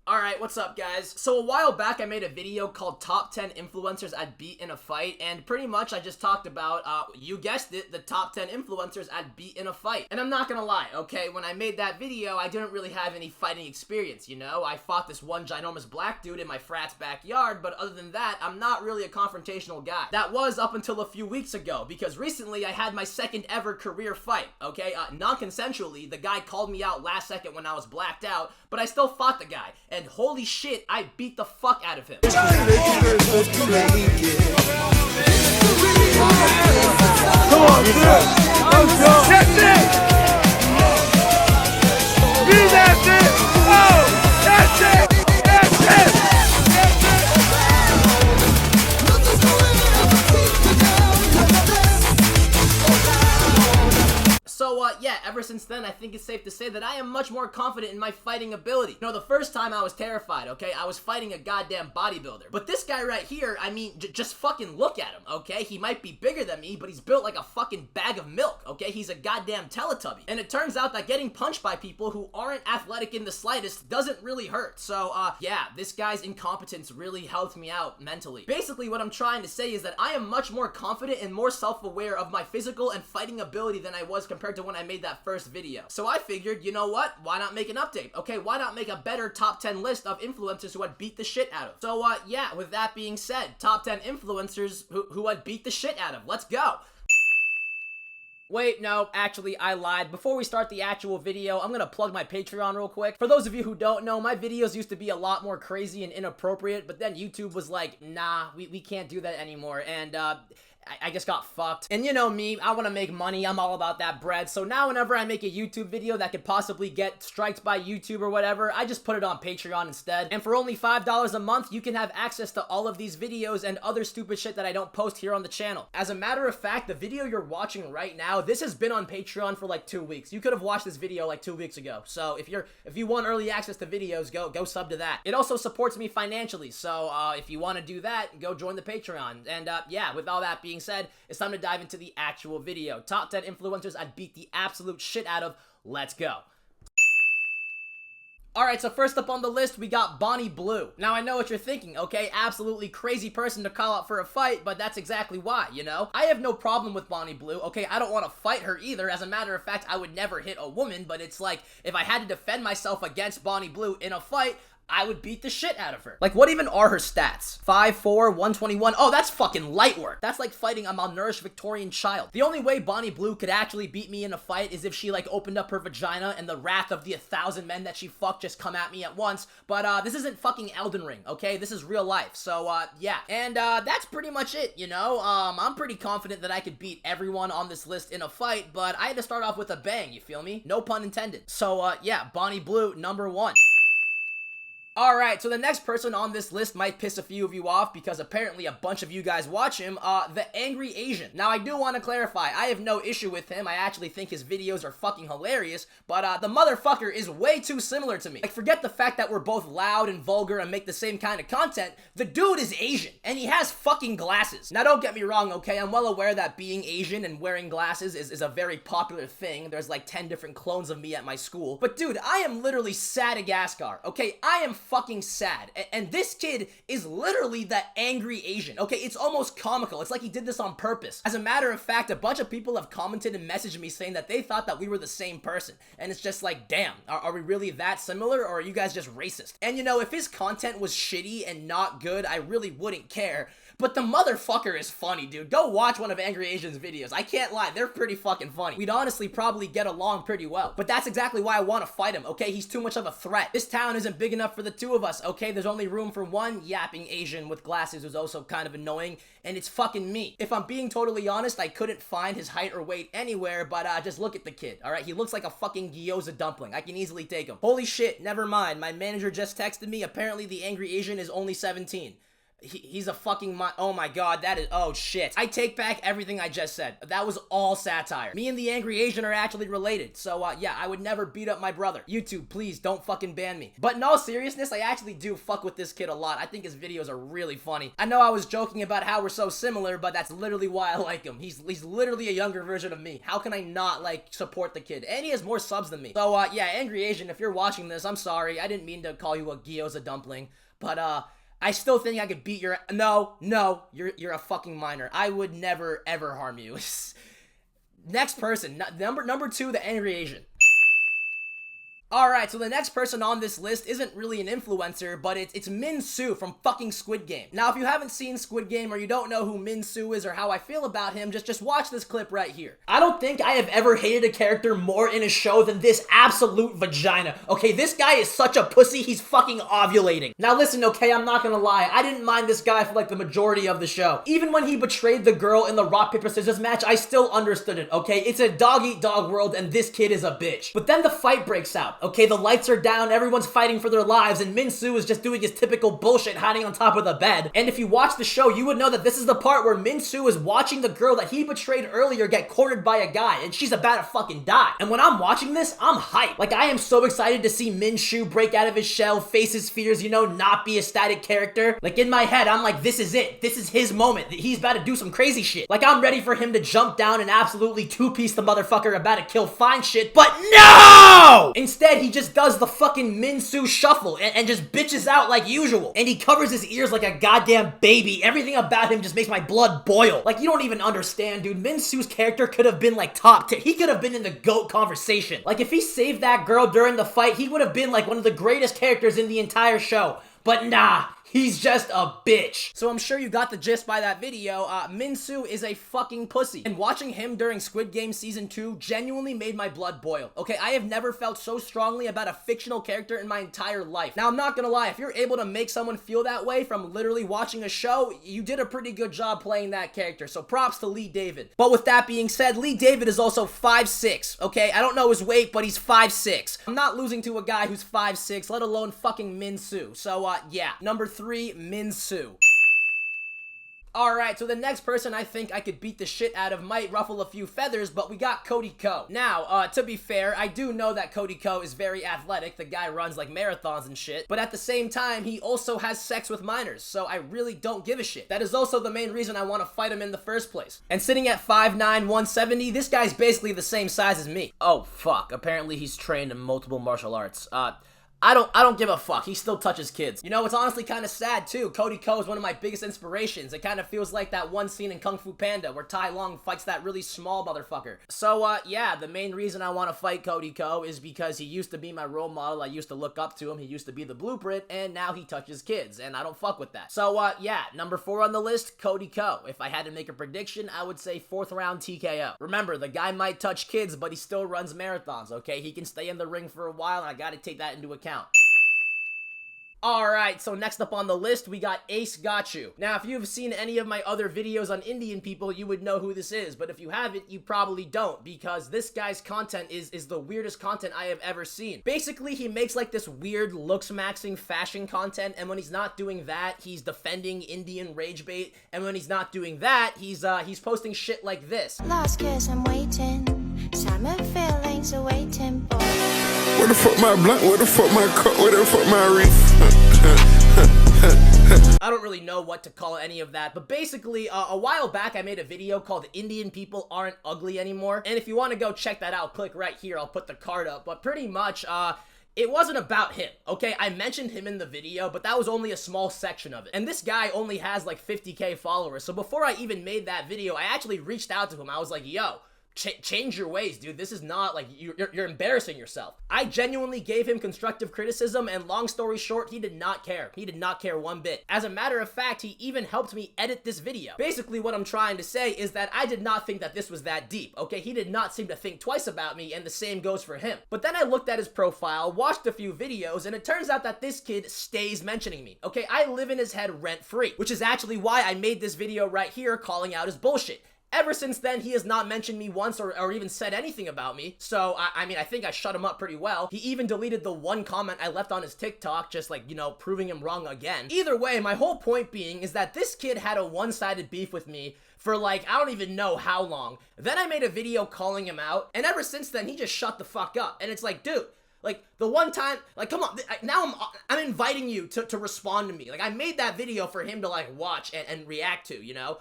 Alright, what's up guys? So a while back I made a video called Top 10 Influencers I'd Beat in a Fight, and pretty much I just talked about, you guessed it, the top 10 influencers I'd beat in a fight. And I'm not gonna lie, okay, when I made that video, I didn't really have any fighting experience, you know? I fought this one ginormous black dude in my frat's backyard, but other than that, I'm not really a confrontational guy. That was up until a few weeks ago, because recently I had my second ever career fight, okay? Non-consensually, the guy called me out last second when I was blacked out, but I still fought the guy. And holy shit, I beat the fuck out of him. Come on, that's it! That's it! Oh, that's it! That's it! So, yeah, ever since then, I think it's safe to say that I am much more confident in my fighting ability. You know, the first time I was terrified, okay? I was fighting a goddamn bodybuilder. But this guy right here, I mean, just fucking look at him, okay? He might be bigger than me, but he's built like a fucking bag of milk, okay? He's a goddamn Teletubby. And it turns out that getting punched by people who aren't athletic in the slightest doesn't really hurt. So, yeah, this guy's incompetence really helped me out mentally. Basically, what I'm trying to say is that I am much more confident and more self-aware of my physical and fighting ability than I was compared to when I made that first video. So I figured, you know what? Why not make an update? Okay, why not make a better top 10 list of influencers who I'd beat the shit out of? So, yeah, with that being said, top 10 influencers who I'd beat the shit out of. Let's go! Wait, no, actually, I lied. Before we start the actual video, I'm gonna plug my Patreon real quick. For those of you who don't know, my videos used to be a lot more crazy and inappropriate, but then YouTube was like, nah, we can't do that anymore, and, I just got fucked. And you know me, I want to make money, I'm all about that bread, so now whenever I make a YouTube video that could possibly get striked by YouTube or whatever, I just put it on Patreon instead. And for only $5 a month, you can have access to all of these videos and other stupid shit that I don't post here on the channel. As a matter of fact, the video you're watching right now, this has been on Patreon for like 2 weeks. You could have watched this video like 2 weeks ago. So if you want early access to videos, go sub to that. It also supports me financially, so if you want to do that, go join the Patreon. And yeah, with all that being said, it's time to dive into the actual video. Top 10 influencers I'd beat the absolute shit out of. Let's go. Alright, so first up on the list, we got Bonnie Blue. Now, I know what you're thinking, okay? Absolutely crazy person to call out for a fight, but that's exactly why, you know? I have no problem with Bonnie Blue, okay? I don't want to fight her either. As a matter of fact, I would never hit a woman, but it's like, if I had to defend myself against Bonnie Blue in a fight, I would beat the shit out of her. Like, what even are her stats? 5'4", 121. Oh, that's fucking light work. That's like fighting a malnourished Victorian child. The only way Bonnie Blue could actually beat me in a fight is if she, like, opened up her vagina and the wrath of the 1,000 men that she fucked just come at me at once. But, this isn't fucking Elden Ring, okay? This is real life. So, yeah. And, that's pretty much it, you know? I'm pretty confident that I could beat everyone on this list in a fight, but I had to start off with a bang, you feel me? No pun intended. So, yeah, Bonnie Blue, number 1. Alright, so the next person on this list might piss a few of you off because apparently a bunch of you guys watch him, the Angry Asian. Now, I do want to clarify, I have no issue with him. I actually think his videos are fucking hilarious, but the motherfucker is way too similar to me. Like, forget the fact that we're both loud and vulgar and make the same kind of content. The dude is Asian, and he has fucking glasses. Now, don't get me wrong, okay? I'm well aware that being Asian and wearing glasses is a very popular thing. There's like 10 different clones of me at my school. But dude, I am literally Sadagaskar, okay? I am fucking sad. And this kid is literally the Angry Asian, okay? It's almost comical. It's like he did this on purpose. As a matter of fact, a bunch of people have commented and messaged me saying that they thought that we were the same person. And it's just like, damn, are we really that similar, or are you guys just racist? And you know, if his content was shitty and not good, I really wouldn't care. But the motherfucker is funny, dude. Go watch one of Angry Asian's videos. I can't lie, they're pretty fucking funny. We'd honestly probably get along pretty well. But that's exactly why I want to fight him, okay? He's too much of a threat. This town isn't big enough for the two of us, okay? There's only room for one yapping Asian with glasses who's also kind of annoying, and it's fucking me. If I'm being totally honest, I couldn't find his height or weight anywhere, but just look at the kid, alright? He looks like a fucking gyoza dumpling. I can easily take him. Holy shit, never mind. My manager just texted me. Apparently the Angry Asian is only 17. He's a fucking oh my god, that is, oh shit. I take back everything I just said. That was all satire. Me and the Angry Asian are actually related, so yeah, I would never beat up my brother. YouTube, please don't fucking ban me. But in all seriousness, I actually do fuck with this kid a lot. I think his videos are really funny. I know I was joking about how we're so similar, but that's literally why I like him. He's literally a younger version of me. How can I not, like, support the kid? And he has more subs than me. So yeah, Angry Asian, if you're watching this, I'm sorry. I didn't mean to call you a gyoza dumpling, but I still think I could beat your— No, you're a fucking minor. I would never, ever harm you. Next person, number 2, the Angry Asian. Alright, so the next person on this list isn't really an influencer, but it's Min Soo from fucking Squid Game. Now, if you haven't seen Squid Game or you don't know who Min Soo is or how I feel about him, just watch this clip right here. I don't think I have ever hated a character more in a show than this absolute vagina. Okay, this guy is such a pussy, he's fucking ovulating. Now listen, okay, I'm not gonna lie, I didn't mind this guy for like the majority of the show. Even when he betrayed the girl in the rock, paper, scissors match, I still understood it, okay? It's a dog-eat-dog world and this kid is a bitch. But then the fight breaks out. Okay, the lights are down, everyone's fighting for their lives, and Min Soo is just doing his typical bullshit hiding on top of the bed. And if you watch the show, you would know that this is the part where Min Soo is watching the girl that he betrayed earlier get cornered by a guy, and she's about to fucking die. And when I'm watching this, I'm hyped. Like, I am so excited to see Min Soo break out of his shell, face his fears, you know, not be a static character. Like, in my head, I'm like, this is it. This is his moment. He's about to do some crazy shit. Like, I'm ready for him to jump down and absolutely two-piece the motherfucker about to kill fine shit, but no! Instead, he just does the fucking Min Soo shuffle and just bitches out like usual. And he covers his ears like a goddamn baby. Everything about him just makes my blood boil. Like, you don't even understand, dude. Min Soo's character could have been like top 10. He could have been in the GOAT conversation. Like, if he saved that girl during the fight, he would have been like one of the greatest characters in the entire show. But nah, he's just a bitch. So I'm sure you got the gist by that video. Min Soo is a fucking pussy. And watching him during Squid Game Season 2 genuinely made my blood boil. Okay, I have never felt so strongly about a fictional character in my entire life. Now, I'm not gonna lie, if you're able to make someone feel that way from literally watching a show, you did a pretty good job playing that character. So props to Lee David. But with that being said, Lee David is also 5'6", okay? I don't know his weight, but he's 5'6". I'm not losing to a guy who's 5'6", let alone fucking Min Soo. So, yeah. Number 3, Min Soo. Alright, so the next person I think I could beat the shit out of might ruffle a few feathers, but we got Cody Ko. Now, to be fair, I do know that Cody Ko is very athletic. The guy runs like marathons and shit, but at the same time, he also has sex with minors, so I really don't give a shit. That is also the main reason I want to fight him in the first place. And sitting at 5'9", 170, this guy's basically the same size as me. Oh, fuck. Apparently he's trained in multiple martial arts. I don't give a fuck. He still touches kids. You know, it's honestly kind of sad, too. Cody Ko is one of my biggest inspirations. It kind of feels like that one scene in Kung Fu Panda where Tai Lung fights that really small motherfucker. So, yeah, the main reason I want to fight Cody Ko is because he used to be my role model. I used to look up to him. He used to be the blueprint, and now he touches kids, and I don't fuck with that. So, yeah, number 4 on the list, Cody Ko. If I had to make a prediction, I would say 4th round TKO. Remember, the guy might touch kids, but he still runs marathons, okay? He can stay in the ring for a while, and I gotta take that into account. Alright, so next up on the list, we got Ace Gotu. Now, if you've seen any of my other videos on Indian people, you would know who this is, but if you haven't, you probably don't, because this guy's content is the weirdest content I have ever seen. Basically, he makes like this weird looks-maxing fashion content, and when he's not doing that, he's defending Indian rage bait, and when he's not doing that, he's posting shit like this. Last kiss, I'm waiting. Summer feelings are waiting, boy. Where the fuck my blunt? Where the fuck my cup? Where the fuck my reef? I don't really know what to call any of that, but basically, a while back I made a video called Indian People Aren't Ugly Anymore, and if you want to go check that out, click right here, I'll put the card up, but pretty much, it wasn't about him, okay? I mentioned him in the video, but that was only a small section of it. And this guy only has like 50k followers, so before I even made that video, I actually reached out to him. I was like, yo, change your ways, dude. This is not, like, you're embarrassing yourself. I genuinely gave him constructive criticism, and long story short, he did not care. He did not care one bit. As a matter of fact, he even helped me edit this video. Basically, what I'm trying to say is that I did not think that this was that deep, okay? He did not seem to think twice about me, and the same goes for him. But then I looked at his profile, watched a few videos, and it turns out that this kid stays mentioning me, okay? I live in his head rent-free, which is actually why I made this video right here calling out his bullshit. Ever since then, he has not mentioned me once or even said anything about me. So, I mean, I think I shut him up pretty well. He even deleted the one comment I left on his TikTok, just like, you know, proving him wrong again. Either way, my whole point being is that this kid had a one-sided beef with me for like, I don't even know how long. Then I made a video calling him out, and ever since then, he just shut the fuck up. And it's like, dude, like, the one time, like, come on, now I'm inviting you to respond to me. Like, I made that video for him to, like, watch and react to, you know?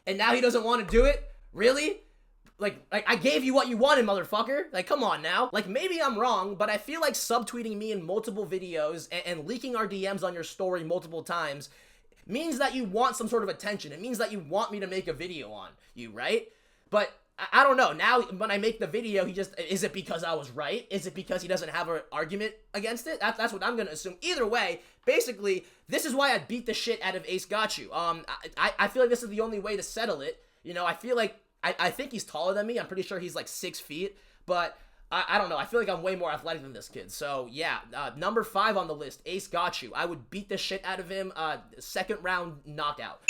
And now he doesn't want to do it? Really? Like, I gave you what you wanted, motherfucker. Like, come on now. Like, maybe I'm wrong, but I feel like subtweeting me in multiple videos and leaking our DMs on your story multiple times means that you want some sort of attention. It means that you want me to make a video on you, right? But I don't know. Now, when I make the video, is it because I was right? Is it because he doesn't have an argument against it? That's what I'm going to assume. Either way, basically, this is why I beat the shit out of Ace Gotu. I feel like this is the only way to settle it. You know, I feel like, I think he's taller than me. I'm pretty sure he's like 6 feet, but I don't know. I feel like I'm way more athletic than this kid. So, yeah, number 5 on the list, Ace Gotu. I would beat the shit out of him, second round knockout.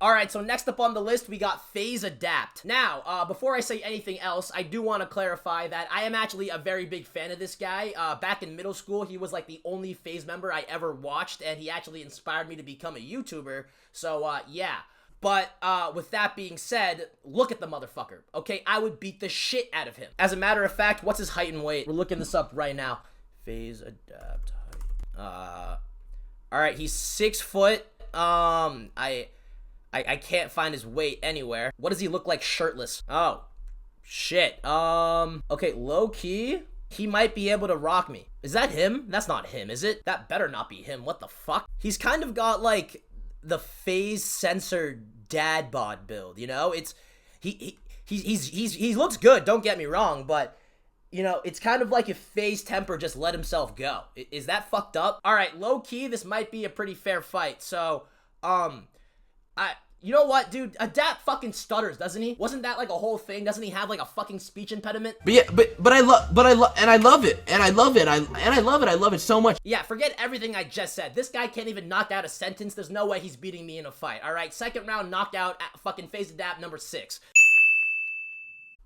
Alright, so next up on the list, we got FaZe Adapt. Now, before I say anything else, I do want to clarify that I am actually a very big fan of this guy. Back in middle school, he was like the only FaZe member I ever watched, and he actually inspired me to become a YouTuber. So, yeah. But, with that being said, look at the motherfucker, okay? I would beat the shit out of him. As a matter of fact, what's his height and weight? We're looking this up right now. FaZe Adapt height. Alright, he's 6 foot. I can't find his weight anywhere. What does he look like shirtless? Oh, shit. Okay, low-key, he might be able to rock me. Is that him? That's not him, is it? That better not be him. What the fuck? He's kind of got, like, the FaZe censored dad bod build, you know? He looks good, don't get me wrong, but, you know, it's kind of like if FaZe Temper just let himself go. Is that fucked up? Alright, low-key, this might be a pretty fair fight, so, you know what, dude? Adapt fucking stutters, doesn't he? Wasn't that like a whole thing? Doesn't he have like a fucking speech impediment? But yeah, but I love it. I love it so much. Yeah, forget everything I just said. This guy can't even knock out a sentence. There's no way he's beating me in a fight. All right, second round knockout at fucking FaZe Adapt number 6.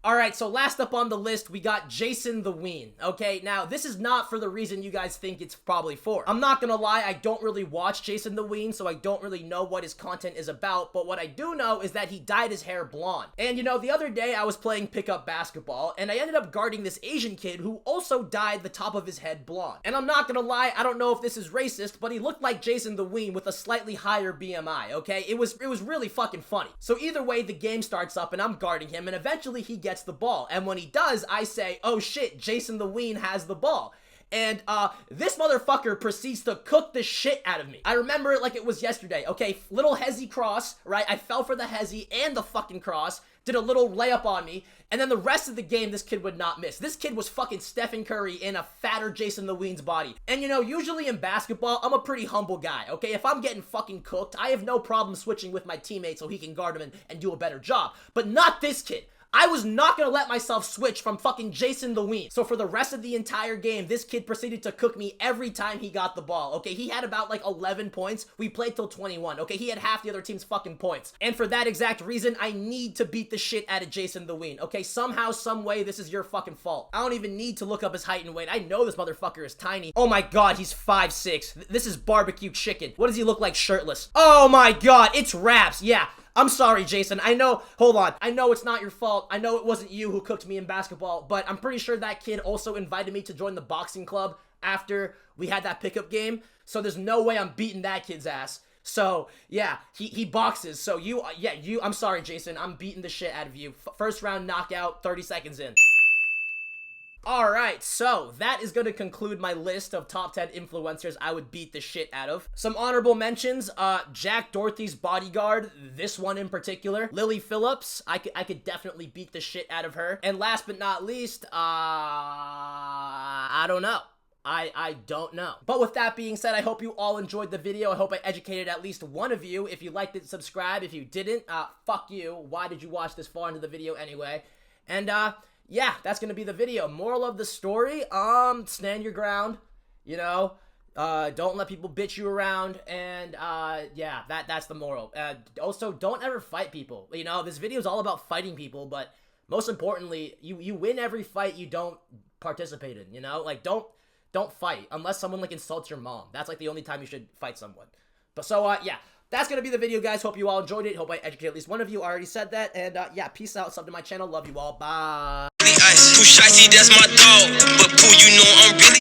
Alright, so last up on the list, we got Jason the Ween, okay? Now, this is not for the reason you guys think it's probably for. I'm not gonna lie, I don't really watch Jason the Ween, so I don't really know what his content is about, but what I do know is that he dyed his hair blonde. And, you know, the other day I was playing pickup basketball, and I ended up guarding this Asian kid who also dyed the top of his head blonde. And I'm not gonna lie, I don't know if this is racist, but he looked like Jason the Ween with a slightly higher BMI, okay? It was really fucking funny. So either way, the game starts up, and I'm guarding him, and eventually he gets the ball, and when he does, I say, oh shit, Jason the Ween has the ball. And, this motherfucker proceeds to cook the shit out of me. I remember it like it was yesterday, okay? Little hezzy cross, right? I fell for the hezzy and the fucking cross, did a little layup on me, and then the rest of the game, this kid would not miss. This kid was fucking Stephen Curry in a fatter Jason the Ween's body. And, you know, usually in basketball, I'm a pretty humble guy, okay? If I'm getting fucking cooked, I have no problem switching with my teammate so he can guard him and do a better job. But not this kid. I was not gonna let myself switch from fucking Jason the Ween. So for the rest of the entire game, this kid proceeded to cook me every time he got the ball, okay? He had about like 11 points. We played till 21, okay? He had half the other team's fucking points. And for that exact reason, I need to beat the shit out of Jason the Ween, okay? Somehow, some way, this is your fucking fault. I don't even need to look up his height and weight. I know this motherfucker is tiny. Oh my god, he's 5'6". This is barbecue chicken. What does he look like shirtless? Oh my god, it's Raps, yeah. I'm sorry, Jason. I know, hold on. I know it's not your fault. I know it wasn't you who cooked me in basketball, but I'm pretty sure that kid also invited me to join the boxing club after we had that pickup game. So there's no way I'm beating that kid's ass. So, yeah, he boxes. So I'm sorry, Jason. I'm beating the shit out of you. First round knockout, 30 seconds in. Alright, so that is going to conclude my list of top 10 influencers I would beat the shit out of. Some honorable mentions, Jack Dorothy's bodyguard, this one in particular. Lily Phillips, I could definitely beat the shit out of her. And last but not least, I don't know. I don't know. But with that being said, I hope you all enjoyed the video. I hope I educated at least one of you. If you liked it, subscribe. If you didn't, fuck you. Why did you watch this far into the video anyway? And, yeah, that's gonna be the video. Moral of the story, stand your ground, you know, Don't let people bitch you around, and yeah, that's the moral. Also, don't ever fight people. You know, this video is all about fighting people, but most importantly, you win every fight you don't participate in. You know, like don't fight unless someone like insults your mom. That's like the only time you should fight someone. But so yeah, that's gonna be the video, guys. Hope you all enjoyed it. Hope I educated at least one of you. I already said that, and yeah, peace out. Sub to my channel. Love you all. Bye. Too shicey, that's my dog. But Pooh, you know I'm really